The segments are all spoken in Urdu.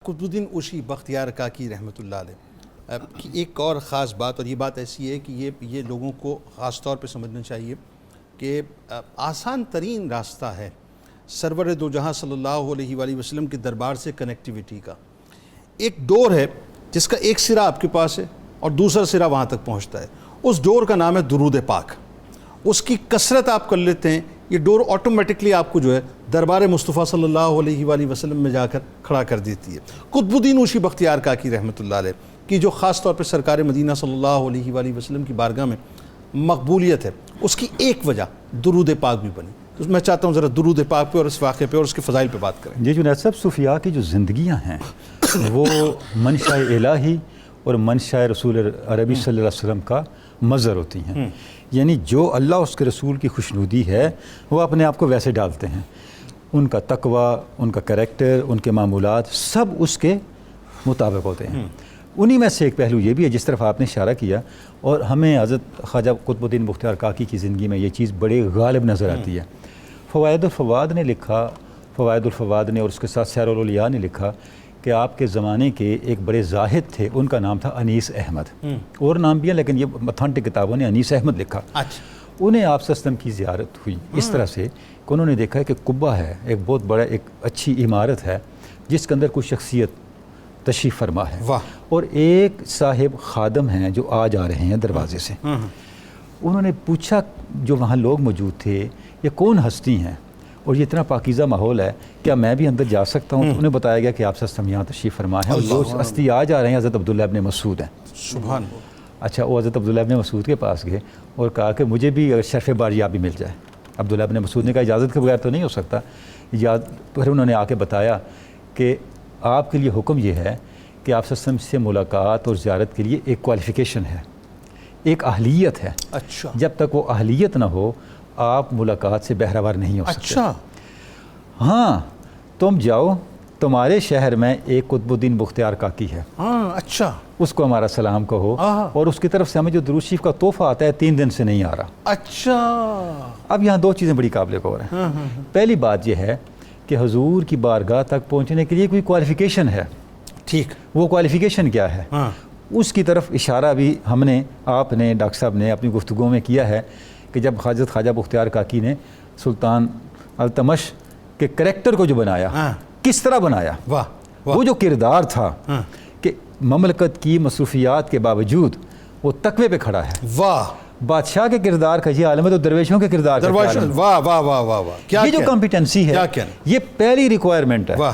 قطب الدین اوشی بختیار کاکی رحمۃ اللہ علیہ کی ایک اور خاص بات، اور یہ بات ایسی ہے کہ یہ لوگوں کو خاص طور پہ سمجھنا چاہیے کہ آسان ترین راستہ ہے سرور دو جہاں صلی اللہ علیہ وآلہ وسلم کے دربار سے کنیکٹیویٹی کا۔ ایک ڈور ہے جس کا ایک سرا آپ کے پاس ہے اور دوسرا سرا وہاں تک پہنچتا ہے، اس ڈور کا نام ہے درود پاک۔ اس کی کثرت آپ کر لیتے ہیں، یہ ڈور آٹومیٹکلی آپ کو جو ہے دربار مصطفیٰ صلی اللہ علیہ وآلہ وسلم میں جا کر کھڑا کر دیتی ہے۔ قطب الدین اوشی بختیار کاکی رحمۃ اللہ علیہ کی جو خاص طور پہ سرکار مدینہ صلی اللہ علیہ وآلہ وسلم کی بارگاہ میں مقبولیت ہے، اس کی ایک وجہ درود پاک بھی بنی۔ تو میں چاہتا ہوں ذرا درود پاک پہ اور اس واقعے پہ اور اس کے فضائل پہ بات کریں۔ جی جنید صاحب، صوفیاء کی جو زندگیاں ہیں وہ منشاء الہی اور منشاء رسول عربی صلی اللہ علیہ وسلم کا مظہر ہوتی ہیں، یعنی جو اللہ اس کے رسول کی خوشنودی ہے وہ اپنے آپ کو ویسے ڈالتے ہیں۔ ان کا تقوی، ان کا کریکٹر، ان کے معمولات سب اس کے مطابق ہوتے ہیں۔ انہی میں سے ایک پہلو یہ بھی ہے جس طرف آپ نے اشارہ کیا، اور ہمیں حضرت خواجہ قطب الدین بختیار کاکی کی زندگی میں یہ چیز بڑے غالب نظر آتی ہے۔ فوائد الفواد نے لکھا، فوائد الفواد نے اور اس کے ساتھ سیر الاولیاء نے لکھا کہ آپ کے زمانے کے ایک بڑے زاہد تھے، ان کا نام تھا انیس احمد، اور نام بھی ہے لیکن یہ اتھینٹک کتابوں نے انیس احمد لکھا۔ انہیں آپ صلی اللہ علیہ وسلم کی زیارت ہوئی اس طرح سے کہ انہوں نے دیکھا کہ قبہ ہے، ایک بہت بڑا ایک اچھی عمارت ہے جس کے اندر کوئی شخصیت تشریف فرما ہے، اور ایک صاحب خادم ہیں جو آ جا رہے ہیں دروازے سے۔ انہوں نے پوچھا جو وہاں لوگ موجود تھے، یہ کون ہستی ہیں اور یہ اتنا پاکیزہ ماحول ہے، کیا میں بھی اندر جا سکتا ہوں؟ تو انہیں بتایا گیا کہ آپ صلی اللہ علیہ وسلم یہاں تشریف فرما ہے، اور جو ہستی آ جا رہے ہیں حضرت عبداللہ ابن مسعود ہیں۔ سبحان اللہ۔ اچھا، وہ حضرت عبداللہ ابن مسعود کے پاس گئے اور کہا کہ مجھے بھی شرف باریابی مل جائے۔ عبداللہ ابن مسعود نے کہا اجازت کے بغیر تو نہیں ہو سکتا۔ پھر انہوں نے آ کے بتایا کہ آپ کے لیے حکم یہ ہے کہ آپ صلی اللہ علیہ وسلم سے ملاقات اور زیارت کے لیے ایک کوالیفیکیشن ہے، ایک اہلیت ہے۔ اچھا، جب تک وہ اہلیت نہ ہو آپ ملاقات سے بہرہور نہیں ہو سکتے۔ اچھا، ہاں، تم جاؤ، تمہارے شہر میں ایک قطب الدین بختیار کاکی ہے، ہاں، اچھا، اس کو ہمارا سلام کہو، اور اس کی طرف سے ہمیں جو درود شریف کا تحفہ آتا ہے 3 دن سے نہیں آ رہا۔ اچھا۔ اب یہاں 2 چیزیں بڑی قابل غور ہیں۔ پہلی بات یہ ہے کہ حضور کی بارگاہ تک پہنچنے کے لیے کوئی کوالیفیکیشن ہے، ٹھیک، وہ کوالیفیکیشن کیا ہے؟ اس کی طرف اشارہ بھی ہم نے، آپ نے، ڈاکٹر صاحب نے اپنی گفتگو میں کیا ہے کہ جب خواجہ بختیار کاکی نے سلطان التمش کے کریکٹر کو جو بنایا، کس طرح بنایا، وہ جو کردار تھا کہ مملکت کی مصروفیات کے باوجود وہ تقوی پہ کھڑا ہے، واہ، بادشاہ کے کردار کا یہ عالم ہے تو درویشوں کے کردار کا عالم ہے۔ واہ واہ واہ واہ واہ، یہ جو کمپیٹنسی ہے یہ پہلی ریکوائرمنٹ ہے،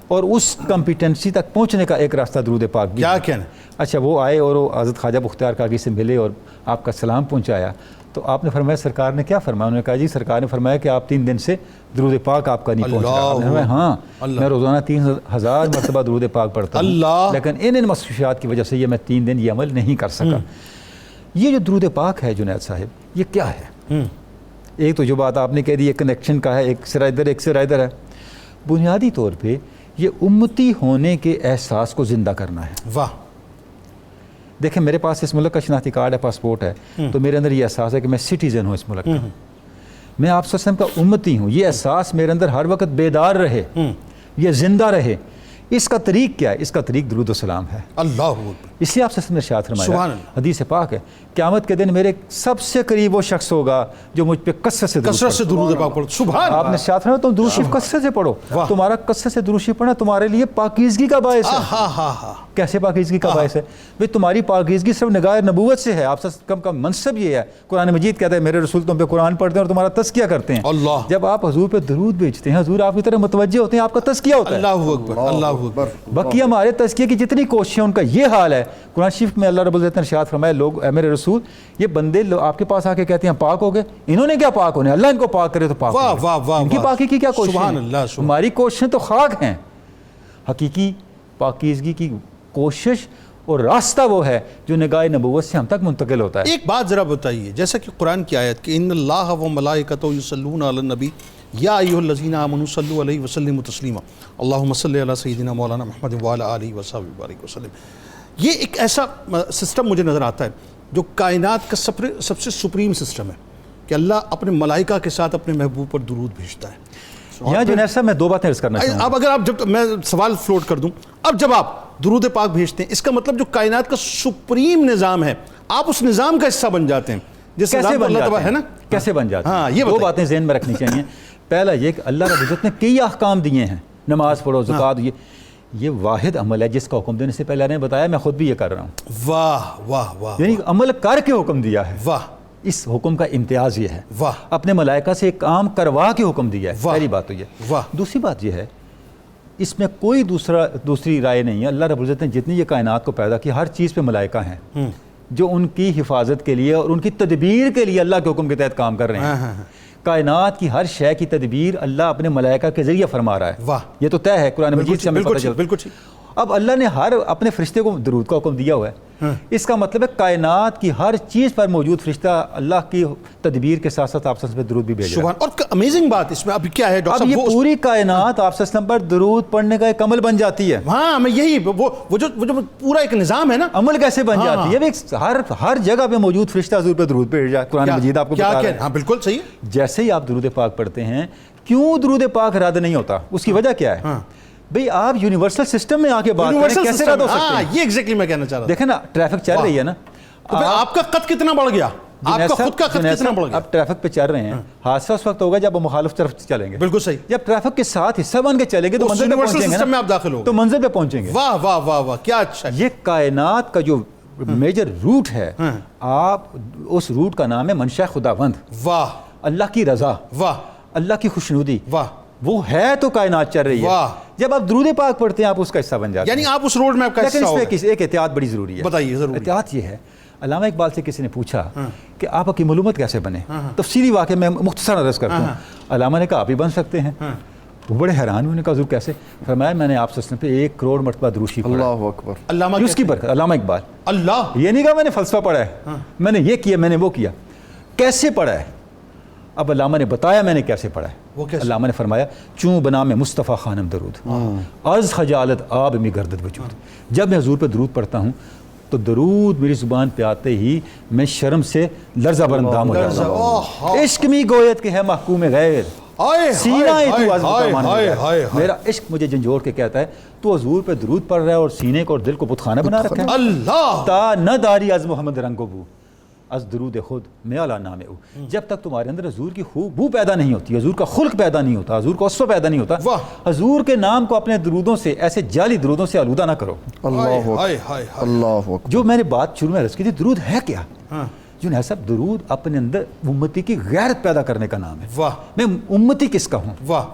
اور اس کمپیٹنسی تک پہنچنے کا ایک راستہ درود پاک بھی۔ کیا کہنا؟ اچھا، وہ آئے اور وہ حضرت خواجہ بختیار کاکی سے ملے اور آپ کا سلام پہنچایا، تو آپ نے فرمایا سرکار نے کیا فرمایا؟ انہوں نے کہا جی سرکار نے فرمایا کہ آپ 3 دن سے درود پاک آپ کا نہیں پہنچ رہا۔ ہاں، میں روزانہ 3000 مرتبہ درود پاک پڑھتا ہوں، لیکن ان مصروفیات کی وجہ سے یہ میں 3 دن یہ عمل نہیں کر سکا۔ یہ جو درود پاک ہے جنید صاحب، یہ کیا ہے؟ ایک تو جو بات آپ نے کہہ دی یہ کنیکشن کا ہے، ایک سرا ادھر ایک سرا ادھر ہے۔ بنیادی طور پہ یہ امتی ہونے کے احساس کو زندہ کرنا ہے۔ واہ، دیکھیں میرے پاس اس ملک کا شناختی کارڈ ہے، پاسپورٹ ہے، تو میرے اندر یہ احساس ہے کہ میں سٹیزن ہوں اس ملک کا، میں آپ صلی اللہ علیہ وسلم کا امتی ہوں۔ یہ احساس میرے اندر ہر وقت بیدار رہے، یہ زندہ رہے۔ اس کا طریق کیا ہے؟ اس کا طریق درود و سلام ہے۔ اللہ اکبر۔ اس لیے آپ سے نے ارشاد فرمایا، سبحان اللہ، حدیث پاک ہے، قیامت کے دن میرے سب سے قریب وہ شخص ہوگا جو مجھ پہ کثرت سے درود پاک پڑھو۔ سبحان آپ نے ارشاد فرمایا تم درود شریف کثرت سے پڑھو، تمہارا کثرت سے درود شریف پڑھنا تمہارے لیے پاکیزگی کا باعث ہے۔ کیسے پاکیزگی کا باعث ہے؟ بھئی تمہاری پاکیزگی صرف نگاہ نبوت سے ہے، آپ سے کم کا منصب یہ ہے۔ قرآن مجید کہتا ہے میرے رسول تم پہ قرآن پڑھتے ہیں اور تمہارا تزکیہ کرتے ہیں۔ جب آپ حضور پہ درود بھیجتے ہیں، حضور آپ کی طرف متوجہ ہوتے ہیں، آپ کا تزکیہ ہوتا ہے۔ اللہ اکبر، اللہ اکبر۔ باقی ہمارے تزکیے کی جتنی کوششیں ان کا یہ حال ہے۔ قرآن شریف میں اللہ رب العزت نے ارشاد فرمایا لوگ اے میرے رسول، یہ بندے آپ کے پاس آ کے کہتے ہیں پاک ہو گئے، انہوں نے کیا پاک ہونے؟ اللہ ان کو پاک کرے تو پاک ہونے۔ ان کی پاکی کی کیا کوشش ہے؟ ہماری کوششیں تو خاک ہیں۔ حقیقی پاکیزگی کی کوشش اور راستہ وہ ہے جو نگاہ نبوت سے ہم تک منتقل ہوتا ہے۔ ایک بات ذرا بتائیے، جیسا کہ قرآن کی آیت کہ ان اللہ و ملائکتہ یصلون علی النبی یا ایھا الذین آمنوا صلوا علیہ وسلموا تسلیما اللہم صلی علی سیدنا مولانا محمد وعلی آلہ وصحبہ وبارک وسلم، یہ ایک ایسا سسٹم مجھے نظر آتا ہے جو کائنات کا سب سے سپریم سسٹم ہے کہ اللہ اپنے ملائکہ کے ساتھ اپنے محبوب پر درود بھیجتا ہے۔ یہاں جو صاحب میں دو باتیں عرض کرنا چاہوں گا. اب اگر آپ جب میں سوال فلوٹ کر دوں، اب جب آپ درود پاک بھیجتے ہیں، اس کا مطلب جو کائنات کا سپریم نظام ہے، آپ اس نظام کا حصہ بن جاتے ہیں جس کیسے نظام کو بن اللہ جاتے تبارک ہے نا. ہیں؟ کیسے بن جاتے ہاں، ہیں؟ یہ دو بتائیے. باتیں ذہن میں رکھنی چاہیے. پہلا یہ کہ اللہ رب العزت نے کئی احکام دیے ہیں، نماز پڑھو، زکوٰۃ، یہ واحد عمل ہے جس کا حکم دینے سے پہلے نے بتایا میں خود بھی یہ کر رہا ہوں. واہ واہ واہ، یعنی عمل کر کے حکم دیا ہے. واہ اس حکم کا امتیاز یہ ہے. واہ، اپنے ملائکہ سے ایک کام کروا کے حکم دیا ہے. واہ، پہلی بات تو یہ. واہ. دوسری بات یہ ہے اس میں کوئی دوسری رائے نہیں ہے. اللہ رب العزت نے جتنی یہ کائنات کو پیدا کی، ہر چیز پہ ملائکہ ہیں جو ان کی حفاظت کے لیے اور ان کی تدبیر کے لیے اللہ کے حکم کے تحت کام کر رہے ہیں. کائنات کی ہر شے کی تدبیر اللہ اپنے ملائکہ کے ذریعے فرما رہا ہے. واہ، یہ تو طے ہے قرآن مجید سے ہمیں پتہ چلتا ہے. بالکل ٹھیک. اب اللہ نے ہر اپنے فرشتے کو درود کا حکم دیا ہوا ہے. اس کا مطلب ہے کائنات کی ہر چیز پر موجود فرشتہ اللہ کی تدبیر کے ساتھ ساتھ آپ پہ درود بھی بھیج رہا ہے. اور امیزنگ بات اس میں اب کیا ہے ڈاکٹر اب صاحب، یہ پوری کائنات آپ پر درود پڑھنے کا ایک عمل بن جاتی ہے. ہاں میں یہی وہ جو پورا ایک نظام ہے نا، عمل کیسے بن جاتی ہے؟ ہر جگہ پہ موجود فرشتہ حضور پہ درود بھیج رہا ہے. قرآن مجید آپ کو بتا رہا ہے. ہاں بالکل صحیح. جیسے ہی آپ درود پاک پڑھتے ہیں، کیوں درود پاک رد نہیں ہوتا؟ اس کی وجہ کیا ہے؟ بھئی آپ یونیورسل سسٹم میں آ کے بات کریں، کیسے رد ہو سکتے ہیں؟ یہ ایگزیکٹلی میں کہنا چاہ رہا تھا. دیکھیں نا، ٹریفک چل رہی ہے نا، آپ کا قد کتنا بڑھ گیا، آپ کا خود کا قد کتنا بڑھ گیا. اب ٹریفک پہ چل رہے ہیں، حادثہ اس وقت ہوگا جب وہ مخالف طرف چلیں گے. بالکل صحیح. جب ٹریفک کے ساتھ حصہ بن کے چلیں گے تو منزل پہ پہنچیں گے نا، آپ داخل ہو تو منزل پہ پہنچیں گے. واہ واہ واہ واہ، کیا اچھا. یہ کائنات کا جو میجر روٹ ہے، آپ اس روٹ کا نام ہے منشا خداوند. واہ، اللہ کی رضا، واہ، اللہ کی خوشنودی. واہ، وہ ہے تو کائنات چل رہی ہے. جب آپ درود پاک پڑھتے ہیں آپ اس کا حصہ بن جاتے ہیں. یعنی آپ اس روڈ میں آپ کا حصہ ہو. لیکن اس پہ ایک احتیاط بڑی ضروری ہے. بتائیے. ضرور. احتیاط یہ ہے، علامہ اقبال سے کسی نے پوچھا کہ آپ حکیم الامت کیسے بنے؟ تفصیلی واقعہ میں مختصر عرض کرتا ہوں. علامہ نے کہا آپ ہی بن سکتے ہیں. وہ بڑے حیران ہوئے، نے کہا حضور کیسے؟ فرمایا میں نے آپ سے پہ 1 کروڑ مرتبہ درود شریف پڑھا. اللہ اکبر. علامہ اس کی برکت. علامہ اقبال. اللہ. یہ نہیں کہا میں نے فلسفہ پڑھا ہے، میں نے یہ کیا، میں نے وہ کیا. کیسے پڑھا ہے؟ اب علامہ نے بتایا میں نے کیسے پڑھا ہے. علامہ نے فرمایا چوں بنا میں مصطفیٰ خانم درود، از خجالت آب میں گردد وجود. جب میں حضور پہ درود پڑھتا ہوں تو درود میری زبان پہ آتے ہی میں شرم سے لرزہ برندام ہو جاتا ہوں. عشق میں گویت کے ہے محکوم غیر، سینہ تو عزم کا مان ہے. میرا عشق مجھے جھنجھوڑ کے کہتا ہے تو حضور پہ درود پڑھ رہا ہے اور سینے کو اور دل کو بتخانہ بنا رکھا ہے. اللہ. تا نہ داری از محمد رنگ و بو از درود خود میں اعلیٰ نام او. جب تک تمہارے اندر حضور کی بو پیدا نہیں ہوتی، حضور کا خلق پیدا نہیں ہوتا، حضور کا وصف پیدا نہیں ہوتا، حضور کے نام کو اپنے درودوں سے، ایسے جعلی درودوں سے آلودہ نہ کرو. اللہ اکبر. اللہ اکبر. جو میں نے بات شروع میں عرض کی تھی، درود ہے کیا؟ جو صاحب درود اپنے اندر امتی کی غیرت پیدا کرنے کا نام ہے. واہ. میں امتی کس کا ہوں؟ واہ.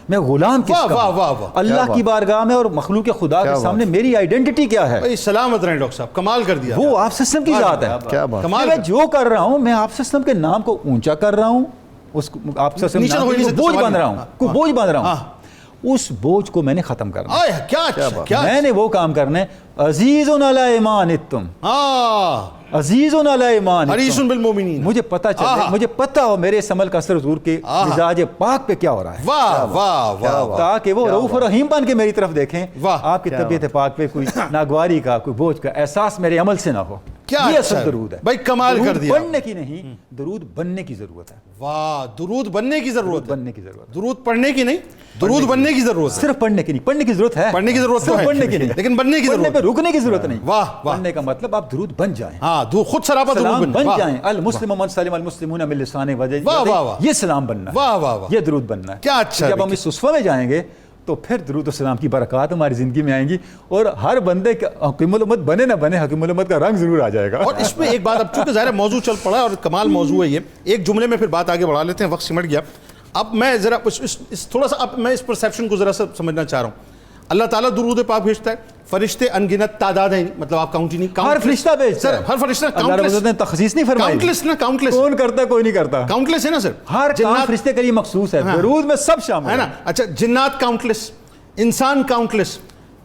میں غلام کس کا ہوں؟ اللہ کی بارگاہ میں اور مخلوق خدا کے سامنے میری آئیڈینٹی کیا ہے؟ سلامت رہیں ڈاکٹر صاحب، کمال کر دیا. وہ آپ سسٹم کی ذات ہے. کیا بات. میں جو کر رہا ہوں میں آپ سسٹم کے نام کو اونچا کر رہا ہوں، اس آپ سسٹم بوجھ باندھ رہا ہوں، کوئی بوجھ باندھ رہا ہوں. اس بوجھ کو میں نے ختم کرنا ہے. میں نے وہ کام کرنا ہے. عزیز علی ایمان تم، عزیز علی ایمان، حریص بالمؤمنین. مجھے پتہ چلے، مجھے پتہ ہو میرے اس عمل کا اثر حضور کے مزاج پاک پہ کیا ہو رہا ہے. واہ واہ واہ. تاکہ وہ رؤوف و رحیم بن کے میری طرف دیکھیں. آپ کی طبیعت پاک پہ کوئی ناگواری کا، کوئی بوجھ کا احساس میرے عمل سے نہ ہو. یہ اصل درود ہے. بھائی کمال کر دیا. پڑھنے کی نہیں، درود بننے کی ضرورت ہے. واہ. درود بننے کی ضرورت ہے. بننے کی ضرورت. درود پڑھنے کی نہیں، درود بننے کی ضرورت ہے. صرف پڑھنے کی نہیں، پڑھنے کی ضرورت ہے. پڑھنے کی ضرورت ہے، پڑھنے کی نہیں، لیکن بننے کی ضرورت پڑھنے پہ رکنے کی ضرورت نہیں. واہ واہ. پڑھنے کا مطلب آپ درود بن جائیں. ہاں، خود سراپا درود بن جائیں. المسلم من سلم المسلمون من لسانه ویدیہ. واہ واہ واہ. یہ سلام بننا ہے. واہ واہ واہ. یہ درود بننا ہے. کیا اچھا. جب ہم اس صفحہ میں جائیں گے تو پھر درود و سلام کی برکات ہماری زندگی میں آئیں گی اور ہر بندے کا حکیم الامت بنے نہ بنے، حکیم الامت کا رنگ ضرور آ جائے گا. اور اس میں ایک بات، اب چونکہ ظاہر موضوع چل پڑا اور کمال موضوع ہے یہ، ایک جملے میں پھر بات آگے بڑھا لیتے ہیں، وقت سمٹ گیا. اب میں ذرا تھوڑا سا اب میں اس پرسیپشن کو ذرا سا سمجھنا چاہ رہا ہوں. اللہ تعالیٰ درود پاک بھیجتا ہے، فرشتے انگنت تعداد ہیں، مطلب آپ کاؤنٹ ہی نہیں. ہر فرشتہ بھیجتا ہے. ہر فرشتہ اللہ نے تخصیص نہیں فرمائی. کاؤنٹلیس نا، کاؤنٹلیس. کون کرتا ہے؟ کوئی نہیں کرتا. کاؤنٹلیس ہے نا سر. ہر کام فرشتے کے لیے مخصوص ہے. درود میں سب شامل ہے نا. اچھا، جنات کاؤنٹلیس، انسان کاؤنٹلیس.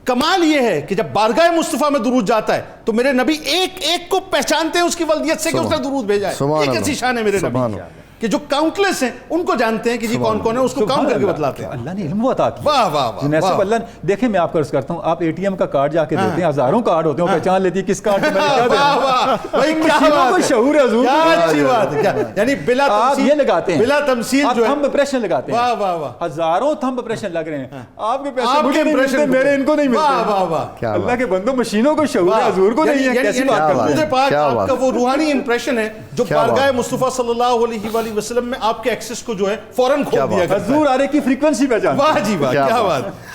کمال یہ ہے کہ جب بارگاہ مصطفیٰ میں درود جاتا ہے تو میرے نبی ایک ایک کو پہچانتے ہیں اس کی ولدیت سے کہ اس نے درود بھیجا ہے. ایک ایسی شان ہے میرے نبی. کہ جو کاؤنٹلیس ہیں ان کو جانتے ہیں کہ جی کون کون ہے, اس کو کاؤنٹ کر کے بتلاتے ہیں. اللہ نے علم عطا کیا. واہ واہ واہ جنید صاحب, اللہ نے دیکھیں, میں آپ کو عرض کرتا ہوں, آپ اے ٹی ایم کا کارڈ جا کے دیتے ہیں, ہزاروں کارڈ ہوتے ہیں, وہ پہچان لیتی ہے کس کارڈ میں کیا دینا. مشینوں کو شعور ہے حضور, کیا اچھی بات ہے. یعنی بلا آپ تمثیل, یہ لگاتے ہیں, بلا تمثیل جو ہے تھمب امپریشن لگاتے ہیں. واہ واہ واہ, ہزاروں تھمب امپریشن لگ رہے ہیں, آپ کے پیسے آپ مجھے کے نہیں ملتے, impression میرے ان کو نہیں واہ ملتے. واہ واہ, اللہ کے بندوں, مشینوں کو شعور ہے, حضور کو نہیں ہے. کیسی بات کرتے ہیں. درود پاک آپ کا وہ روحانی امپریشن ہے جو بارگاہ مصطفیٰ صلی اللہ علیہ وآلہ وسلم میں آپ کے ایکسس کو جو ہے فوراً کھول دیا گیا. حضور آرے کی فریکوینسی پہچان. واہ جی واہ, کیا بات.